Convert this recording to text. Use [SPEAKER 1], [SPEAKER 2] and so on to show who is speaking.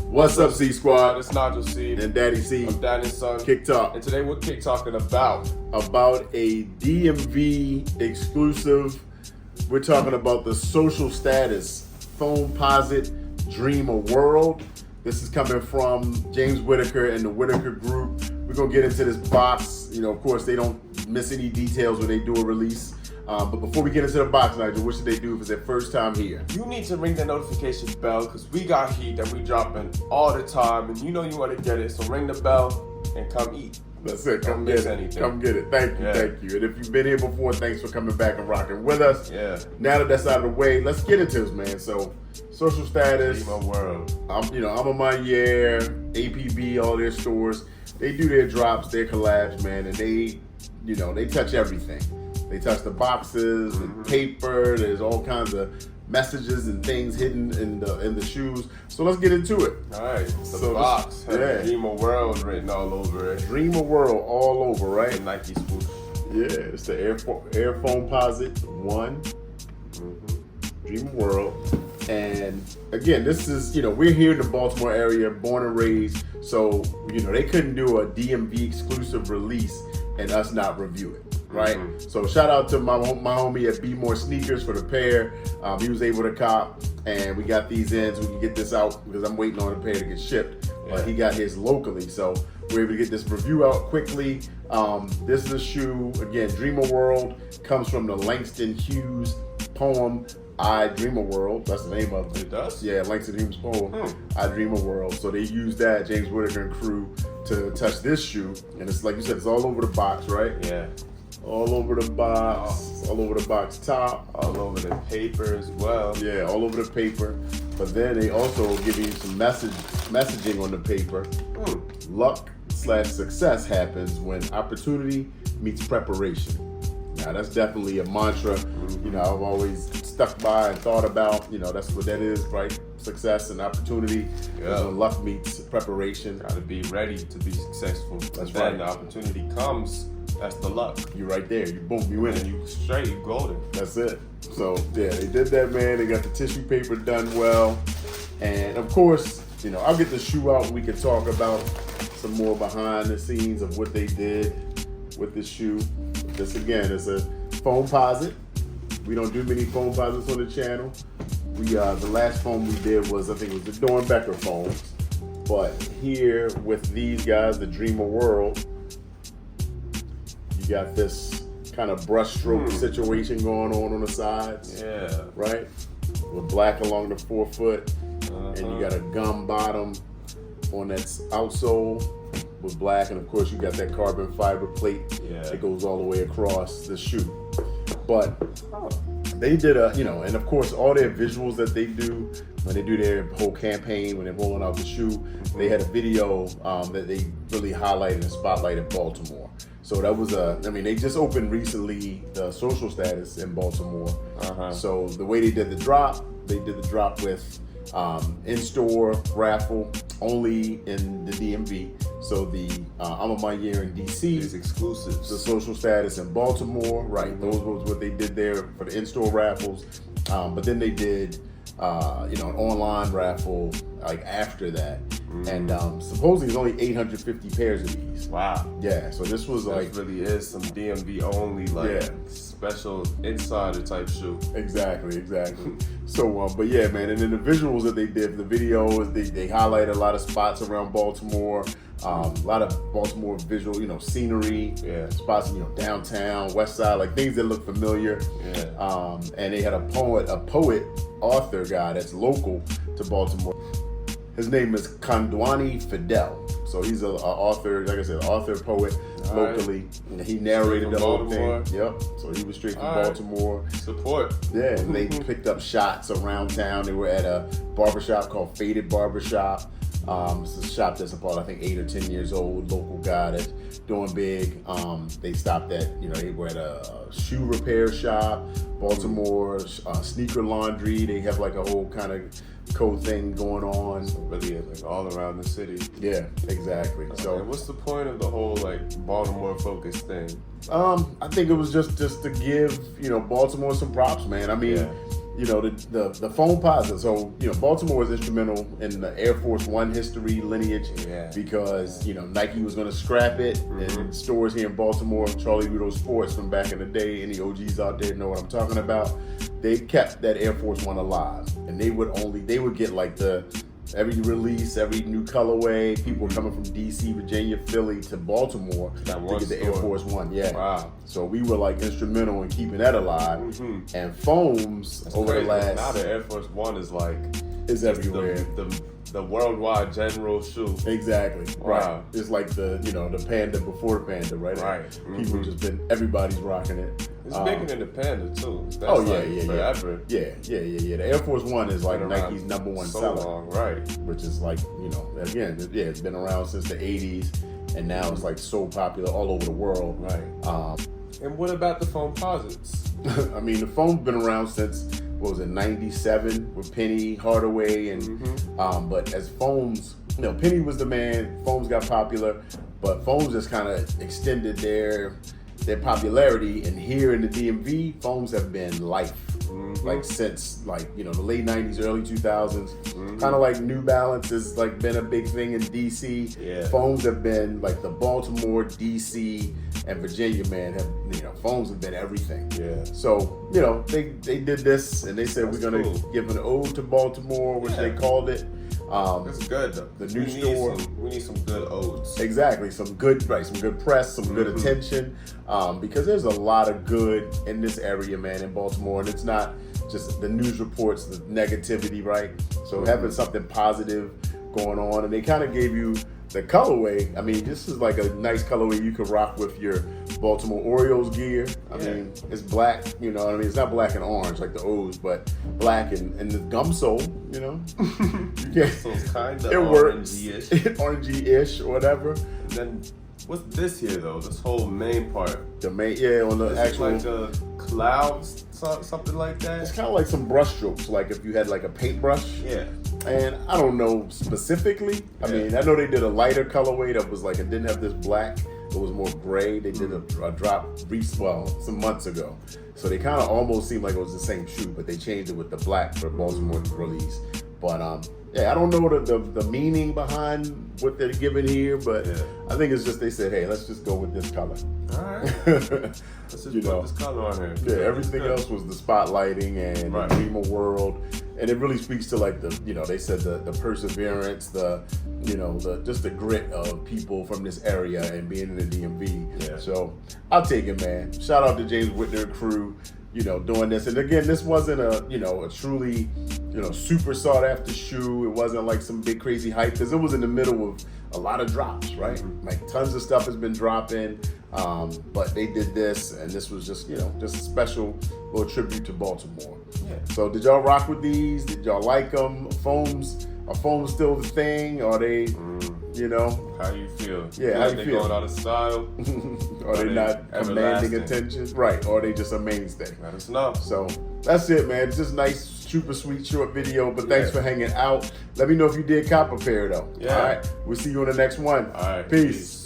[SPEAKER 1] What's up, C Squad?
[SPEAKER 2] It's Nigel C.
[SPEAKER 1] And Daddy C.
[SPEAKER 2] I'm Danny's son.
[SPEAKER 1] Kick Talk.
[SPEAKER 2] And today we're kick talking about
[SPEAKER 1] a DMV exclusive. We're talking about the social status Foamposite Dream a World. This is coming from James Whitner and the Whitner Group. We're going to get into this box. You know, of course, they don't miss any details when they do a release. But before we get into the box, Nigel, what should they do if it's their first time here?
[SPEAKER 2] you need to ring the notification bell because we got heat that we dropping all the time, and you know you want to get it. So ring the bell and come eat.
[SPEAKER 1] That's it.
[SPEAKER 2] Don't
[SPEAKER 1] Come
[SPEAKER 2] miss
[SPEAKER 1] get it.
[SPEAKER 2] anything.
[SPEAKER 1] Come get it. Thank you.
[SPEAKER 2] Yeah.
[SPEAKER 1] Thank you. And if you've been here before, thanks for coming back and rocking with us.
[SPEAKER 2] Yeah.
[SPEAKER 1] Now that that's out of the way, let's get into this, man. So, social status.
[SPEAKER 2] Dream a world.
[SPEAKER 1] I'm on my year, APB, all their stores. They do their drops, their collabs, man, and they touch everything. They touch the boxes, the paper. There's all kinds of messages and things hidden in the shoes. So let's get into it.
[SPEAKER 2] All right. The
[SPEAKER 1] So
[SPEAKER 2] box has
[SPEAKER 1] yeah.
[SPEAKER 2] Dream a World written all over it.
[SPEAKER 1] Dream a World all over,
[SPEAKER 2] The
[SPEAKER 1] right?
[SPEAKER 2] Nike swoosh.
[SPEAKER 1] Yeah, it's the Air Foamposite 1. Dream a World. And again, this is, we're here in the Baltimore area, born and raised. So, they couldn't do a DMV exclusive release and us not review it. Right, so shout out to my homie at Be More Sneakers for the pair. He was able to cop, and we got these in so we can get this out because I'm waiting on the pair to get shipped. But he got his locally, so we're able to get this review out quickly. This is a shoe, again, Dream a World, comes from the Langston Hughes poem, I Dream a World. That's the name of it.
[SPEAKER 2] It does?
[SPEAKER 1] Yeah, Langston Hughes poem, I Dream a World. So they used that, James Whitner and crew, to touch this shoe. And it's like you said, it's all over the box, right?
[SPEAKER 2] Yeah.
[SPEAKER 1] All over the box, all over the box top.
[SPEAKER 2] All over the paper as well.
[SPEAKER 1] Yeah, all over the paper. But then they also give you some messaging on the paper. Luck/success happens when opportunity meets preparation. Now that's definitely a mantra, I've always stuck by and thought about, that's what that is, right? Success and opportunity is when luck meets preparation.
[SPEAKER 2] Got to be ready to be successful.
[SPEAKER 1] That's
[SPEAKER 2] then
[SPEAKER 1] right.
[SPEAKER 2] The opportunity comes. That's the luck.
[SPEAKER 1] You're right there. You boom, you in
[SPEAKER 2] And
[SPEAKER 1] it.
[SPEAKER 2] you straight, you golden.
[SPEAKER 1] That's it. So yeah, they did that, man. They got the tissue paper done well, and of course, I'll get the shoe out and we can talk about some more behind the scenes of what they did with the shoe. This again is a Foamposite. We don't do many Foamposites on the channel. The last foam we did was, I think it was the Dornbecker foams, but here with these guys, the Dream a World. You got this kind of brushstroke situation going on the sides.
[SPEAKER 2] Yeah.
[SPEAKER 1] Right? With black along the forefoot. And you got a gum bottom on that outsole with black. And of course, you got that carbon fiber plate that goes all the way across the shoe. But they did and of course, all their visuals that they do when they do their whole campaign, when they're rolling out the shoe, they had a video that they really highlighted and spotlighted Baltimore. So that was they just opened recently the social status in Baltimore. So the way they did the drop with in-store raffle only in the DMV. So the I'm on my year in DC.
[SPEAKER 2] These exclusives.
[SPEAKER 1] The social status in Baltimore, right? Those was what they did there for the in-store raffles. But then they did an online raffle like after that. And supposedly there's only 850 pairs of these.
[SPEAKER 2] Wow.
[SPEAKER 1] Yeah, so this was like
[SPEAKER 2] really is some DMV only, special insider type shoe.
[SPEAKER 1] Exactly. So, but yeah, man, and then the visuals that they did, the videos, they highlighted a lot of spots around Baltimore, a lot of Baltimore visual, scenery, spots, downtown, west side, like things that look familiar.
[SPEAKER 2] Yeah.
[SPEAKER 1] And they had a poet, author guy that's local to Baltimore. His name is Kondwani Fidel. So he's an author, like I said, poet locally. And he narrated the whole thing. Yep. So he was straight from Baltimore.
[SPEAKER 2] Support.
[SPEAKER 1] Yeah, and they picked up shots around town. They were at a barbershop called Faded Barbershop. It's a shop that's about, I think, 8 or 10 years old, local guy that's doing big. They stopped at, they were at a shoe repair shop, Baltimore, sneaker laundry. They have like a whole kind of code thing going on.
[SPEAKER 2] So really, like all around the city.
[SPEAKER 1] Yeah, exactly. So
[SPEAKER 2] what's the point of the whole like Baltimore focused thing?
[SPEAKER 1] I think it was just to give Baltimore some props, man. I mean, you know, the Foamposite. So, you know, Baltimore was instrumental in the Air Force One history lineage because, you know, Nike was going to scrap it in stores here in Baltimore. Charlie Rudo Sports from back in the day, any OGs out there know what I'm talking about. They kept that Air Force One alive, and they would get like every release, every new colorway. People were coming from DC, Virginia, Philly to Baltimore to get the Air Force One. Yeah.
[SPEAKER 2] Wow.
[SPEAKER 1] So we were like instrumental in keeping that alive. And Foams the last.
[SPEAKER 2] Now the Air Force One is like
[SPEAKER 1] everywhere.
[SPEAKER 2] The worldwide general shoe.
[SPEAKER 1] Exactly.
[SPEAKER 2] Wow.
[SPEAKER 1] Right. It's like the Panda before the Panda, right?
[SPEAKER 2] Right.
[SPEAKER 1] People everybody's rocking it.
[SPEAKER 2] It's bigger than the Panda too. That's
[SPEAKER 1] forever. Yeah. The Air Force One is like Nike's number one seller.
[SPEAKER 2] Long, right.
[SPEAKER 1] Which is like, again, it's been around since the 80s, and now it's like so popular all over the world.
[SPEAKER 2] Right. And what about the Foamposites?
[SPEAKER 1] I mean, the foam's been around since, what was it, 97 with Penny Hardaway, and but as foams, Penny was the man. Foams got popular, but foams just kind of extended their popularity. And here in the DMV, foams have been life, like since the late 90s, early 2000s. Kind of like New Balance has like been a big thing in DC.
[SPEAKER 2] Yeah.
[SPEAKER 1] Foams have been like the Baltimore, DC, and Virginia foams have been everything.
[SPEAKER 2] Yeah.
[SPEAKER 1] So they did this, and they said we're gonna give an ode to Baltimore, which they called it.
[SPEAKER 2] That's good though.
[SPEAKER 1] The new store.
[SPEAKER 2] We need some good odes.
[SPEAKER 1] Exactly, some good press, some good attention, because there's a lot of good in this area, man, in Baltimore, and it's not just the news reports, the negativity, right? So having something positive going on, and they kind of gave you the colorway. I mean, this is like a nice colorway you could rock with your Baltimore Orioles gear. I mean, it's black, it's not black and orange like the O's, but black and the gum sole,
[SPEAKER 2] So it's kind of
[SPEAKER 1] orangey-ish. Orangey-ish or whatever.
[SPEAKER 2] And then what's this here though? This whole main part.
[SPEAKER 1] The main, on the actual.
[SPEAKER 2] Like a clouds, something like that.
[SPEAKER 1] It's kind of like some brush strokes, like if you had like a paintbrush.
[SPEAKER 2] Yeah.
[SPEAKER 1] And I don't know specifically. I mean, I know they did a lighter colorway that was like, it didn't have this black. It was more gray. They did a drop some months ago. So they kind of almost seemed like it was the same shoe, but they changed it with the black for Baltimore release. But I don't know the meaning behind what they're giving here, but I think it's just they said, hey, let's just go with this color.
[SPEAKER 2] All right. Let's just put this color on here.
[SPEAKER 1] Yeah, everything else was the spotlighting and the dreamer world. And it really speaks to like they said the perseverance, just the grit of people from this area and being in the DMV.
[SPEAKER 2] Yeah.
[SPEAKER 1] So I'll take it, man. Shout out to James Whitner and crew, doing this. And again, this wasn't a truly, super sought after shoe. It wasn't like some big crazy hype, because it was in the middle of a lot of drops, right? Like tons of stuff has been dropping. But they did this, and this was just a special little tribute to Baltimore. Yeah. So did y'all rock with these? Did y'all like them? Are foams still the thing? Are they,
[SPEAKER 2] How do you feel?
[SPEAKER 1] Yeah, how do you feel?
[SPEAKER 2] Going out of style?
[SPEAKER 1] Are they not commanding attention? Right. Or are they just a mainstay?
[SPEAKER 2] Let us know.
[SPEAKER 1] So that's it, man. It's just nice, super sweet, short video, but thanks for hanging out. Let me know if you did cop a pair, though.
[SPEAKER 2] Yeah.
[SPEAKER 1] All right. We'll see you on the next one.
[SPEAKER 2] All right.
[SPEAKER 1] Peace.